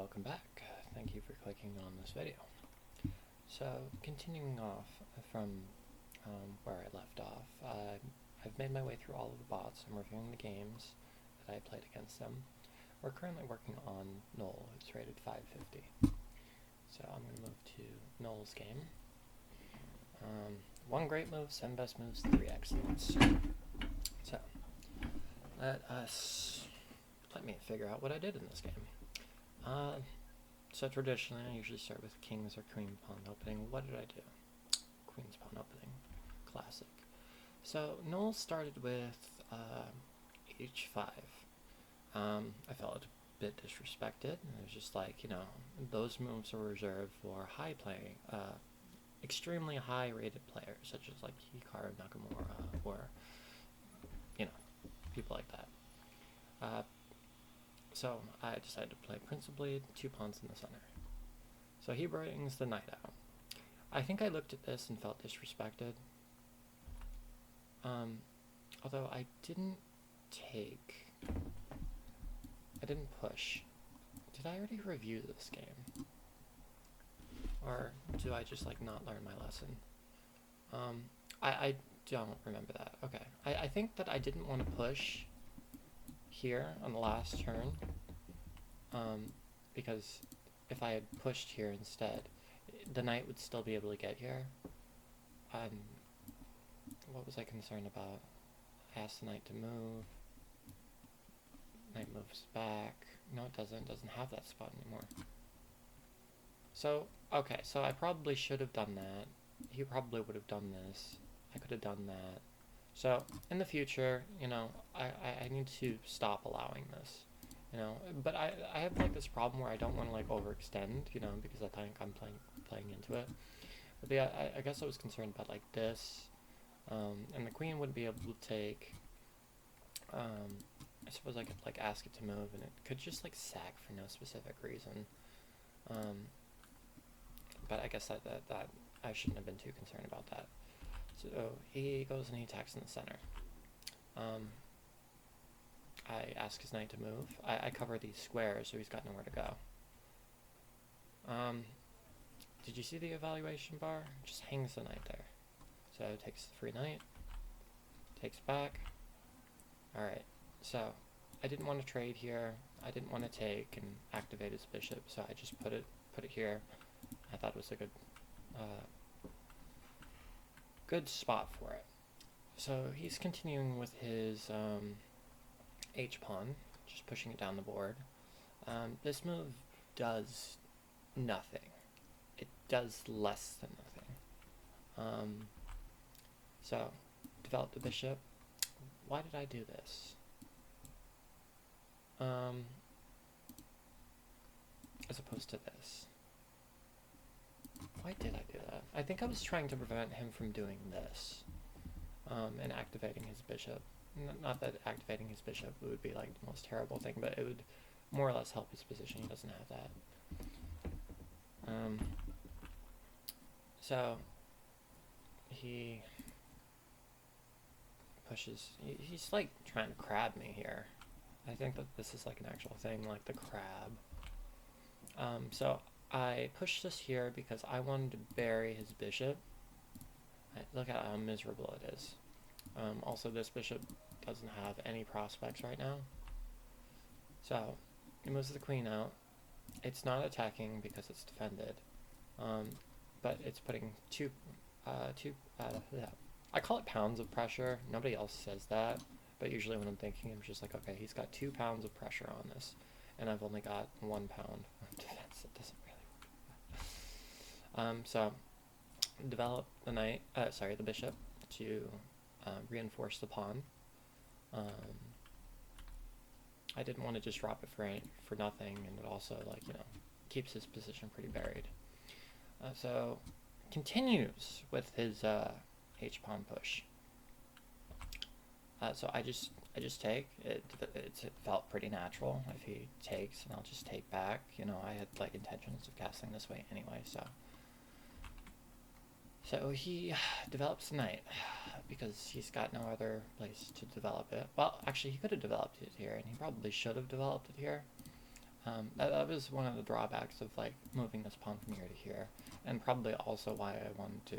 welcome back. Thank you for clicking on this video. So, continuing off from where I left off, I've made my way through all of the bots. I'm reviewing the games that I played against them. We're currently working on Noel. It's rated 550. So I'm going to move to Noel's game. 1 great move, 7 best moves, 3 excellence. So, let me figure out what I did in this game. So traditionally, I usually start with king's or queen pawn opening. What did I do? Queen's pawn opening. Classic. So Noel started with h5. I felt a bit disrespected. It was just like, those moves are reserved for high playing, extremely high rated players, such as like Hikaru Nakamura or, people like that. So I decided to play principally 2 pawns in the center. So he brings the knight out. I think I looked at this and felt disrespected. Although I didn't push. Did I already review this game? Or do I just not learn my lesson? I don't remember that. Okay. I think that I didn't want to push here on the last turn, because if I had pushed here instead, the knight would still be able to get here. What was I concerned about? I asked the knight to move. Knight moves back. No, it doesn't. It doesn't have that spot anymore. So, okay, so I probably should have done that. He probably would have done this. I could have done that. So, in the future, I need to stop allowing this, but I have this problem where I don't want to overextend, because I think I'm playing into it. But yeah, I guess I was concerned about this, and the queen wouldn't be able to take. I suppose I could ask it to move, and it could just sack for no specific reason. But I guess that I shouldn't have been too concerned about that. So he goes and he attacks in the center. I ask his knight to move. I cover these squares so he's got nowhere to go. Did you see the evaluation bar? It just hangs the knight there. So takes the free knight, takes back. Alright, so I didn't want to trade here. I didn't want to take and activate his bishop, so I just put it here. I thought it was a good spot for it. So he's continuing with his h-pawn, just pushing it down the board. This move does nothing. It does less than nothing. So, develop the bishop. Why did I do this? As opposed to this. Why did I do that? I think I was trying to prevent him from doing this, and activating his bishop. Not that activating his bishop would be the most terrible thing, but it would more or less help his position. He doesn't have that. So he pushes. He's trying to crab me here. I think that this is an actual thing, the crab. So I pushed this here because I wanted to bury his bishop. Look at how miserable it is. Also, this bishop doesn't have any prospects right now. So, it moves the queen out. It's not attacking because it's defended. But it's putting I call it pounds of pressure. Nobody else says that. But usually when I'm thinking, I'm just okay, he's got 2 pounds of pressure on this. And I've only got 1 pound of defense. It doesn't really work. So, develop the knight, the bishop to reinforce the pawn. I didn't want to just drop it for nothing, and it also keeps his position pretty buried. So continues with his h-pawn push. So I just take it. It felt pretty natural if he takes, and I'll just take back. I had intentions of castling this way anyway, So he develops the knight because he's got no other place to develop it. Well, actually, he could have developed it here, and he probably should have developed it here. That was one of the drawbacks of like moving this pawn from here to here, and probably also why I wanted to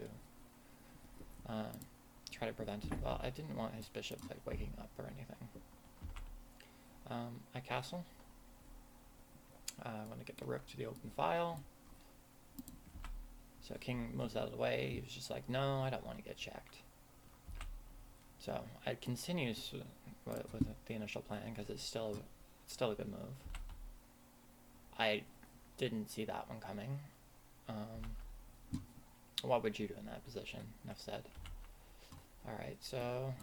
try to prevent it. Well, I didn't want his bishop like waking up or anything. I castle. I want to get the rook to the open file. So king moves out of the way. He was just like, no, I don't want to get checked. So I continue with the initial plan because it's still a good move. I didn't see that one coming. What would you do in that position? Enough said. Alright, so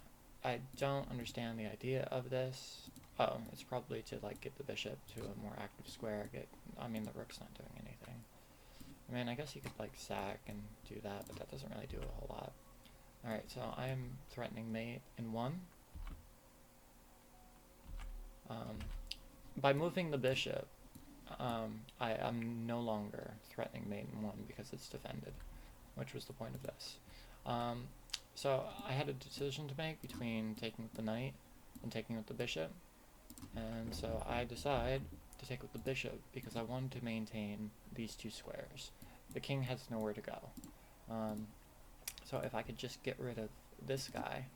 I don't understand the idea of this. Oh, it's probably to like get the bishop to a more active square. I mean, the rook's not doing anything. I mean, I guess you could like sack and do that, but that doesn't really do a whole lot. Alright, so I am threatening mate in 1. By moving the bishop, I am no longer threatening mate in 1 because it's defended, which was the point of this. So I had a decision to make between taking with the knight and taking with the bishop, and so I decide to take with the bishop because I wanted to maintain these 2 squares. The king has nowhere to go. So if I could just get rid of this guy,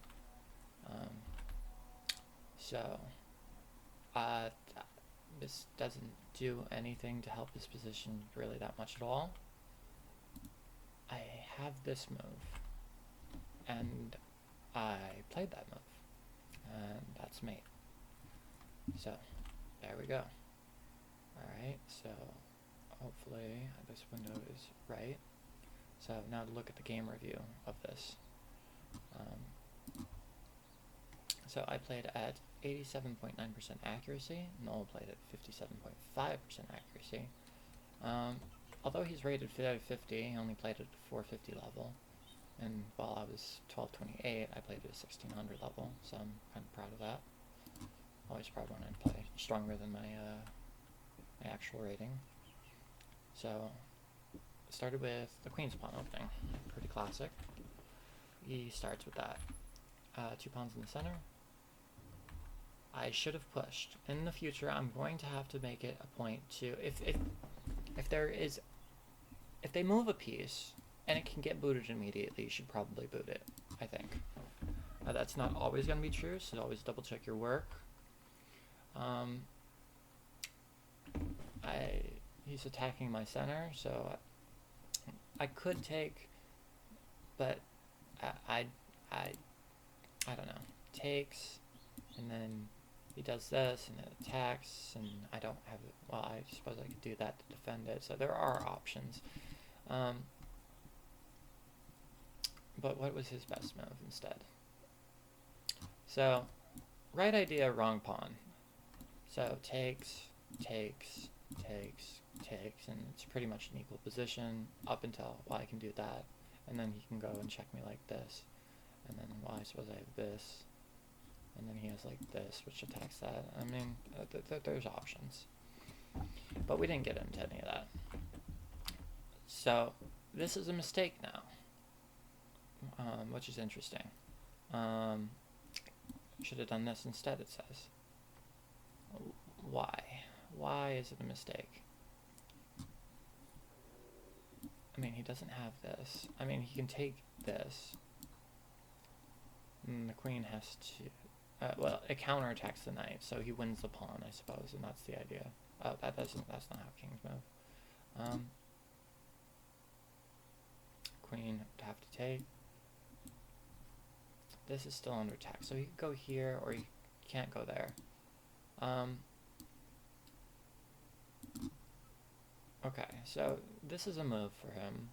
this doesn't do anything to help his position really that much at all. I have this move, and I played that move, and that's mate. So there we go. Alright, so hopefully this window is right. So now to look at the game review of this. So I played at 87.9% accuracy, Noel played at 57.5% accuracy. Although he's rated 5 out of 50, he only played at the 450 level. And while I was 1228, I played at a 1600 level, so I'm kind of proud of that. Always proud when I play stronger than my actual rating. So, started with the queen's pawn opening, pretty classic. He starts with that. 2 pawns in the center. I should have pushed. In the future, I'm going to have to make it a point to, if they move a piece and it can get booted immediately, you should probably boot it, I think. That's not always going to be true, so always double check your work. He's attacking my center, so I could take, but I don't know. Takes, and then he does this, and it attacks, and I don't have it. Well, I suppose I could do that to defend it, so there are options. But what was his best move instead? So, right idea, wrong pawn. So, takes, takes, takes, takes, and it's pretty much an equal position up until, well, I can do that, and then he can go and check me like this, and then, well, I suppose I have this, and then he has like this, which attacks that. I mean, there's options. But we didn't get into any of that. So, this is a mistake now, which is interesting. Should have done this instead, it says. Why? Why is it a mistake? I mean, he doesn't have this. I mean, he can take this. And the queen has to... well, it counterattacks the knight, so he wins the pawn, I suppose, and that's the idea. Oh, that's not how kings move. Queen would have to take. This is still under attack, so he can go here, or he can't go there. Okay, so this is a move for him.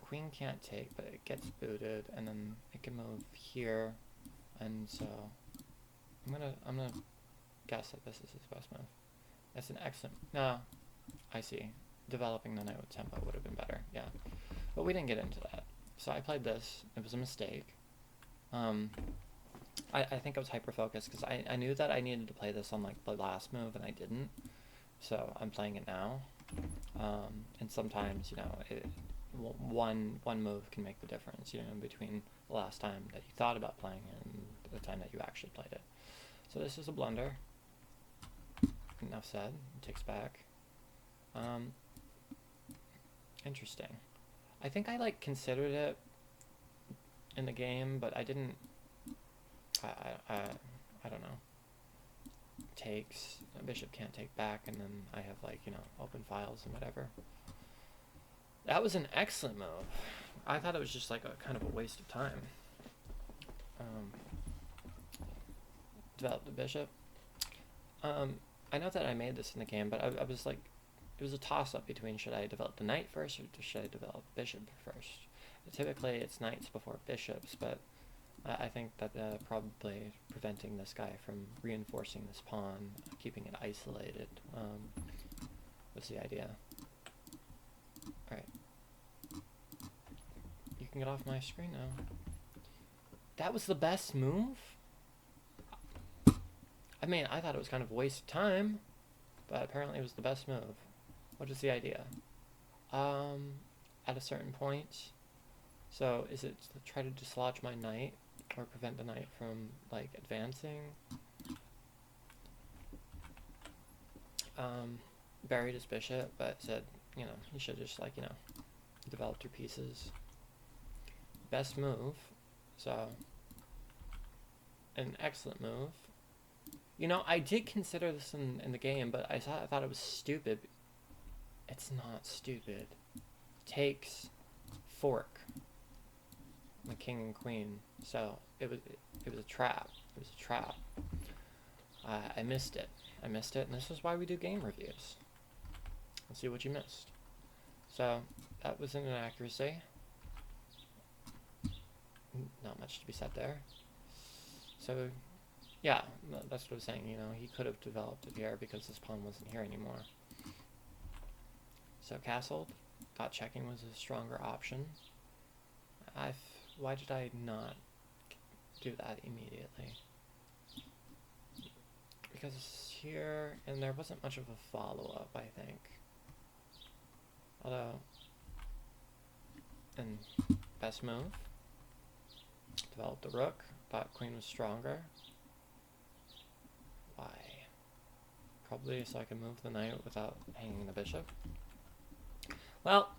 Queen can't take, but it gets booted, and then it can move here, and so I'm gonna guess that this is his best move. That's an excellent. No, I see. Developing the knight with tempo would have been better. Yeah, but we didn't get into that. So I played this. It was a mistake. I think I was hyper-focused because I knew that I needed to play this on like the last move, and I didn't. So I'm playing it now. And sometimes, you know, one move can make the difference, you know, between the last time that you thought about playing it and the time that you actually played it. So this is a blunder. enough said. Takes back. Interesting. I think I like considered it in the game, but I didn't. I don't know. Takes. A bishop can't take back, and then I have like, you know, open files and whatever. That was an excellent move. I thought it was just like a kind of a waste of time. Develop the bishop. I know that I made this in the game, but I was like, it was a toss-up between should I develop the knight first or should I develop bishop first. Typically it's knights before bishops, but I think that probably preventing this guy from reinforcing this pawn, keeping it isolated, was the idea. Alright. You can get off my screen now. That was the best move? I mean, I thought it was kind of a waste of time, but apparently it was the best move. What is the idea? At a certain point, so is it to try to dislodge my knight or prevent the knight from like advancing? Buried his bishop, but said, you know, you should just like, you know, develop your pieces. Best move, so an excellent move. You know, I did consider this in the game, but I thought it was stupid. It's not stupid. Takes fork. The king and queen. So it was a trap. It was a trap. I missed it. I missed it, and this is why we do game reviews. Let's see what you missed. So that was an inaccuracy. Not much to be said there. So yeah, that's what I was saying, you know, he could have developed it here because this pawn wasn't here anymore. So castled, thought checking was a stronger option. Why did I not do that immediately? Because here, and there wasn't much of a follow-up, I think. Although, and best move, developed the rook, thought queen was stronger. Why? Probably so I can move the knight without hanging the bishop. Well,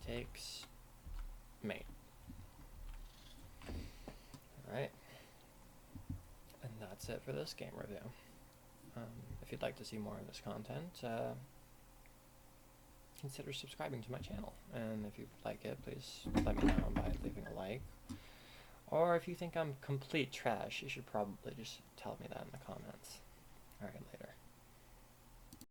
takes mate. Alright. And that's it for this game review. If you'd like to see more of this content, consider subscribing to my channel. And if you like it, please let me know by leaving a like. Or if you think I'm complete trash, you should probably just tell me that in the comments.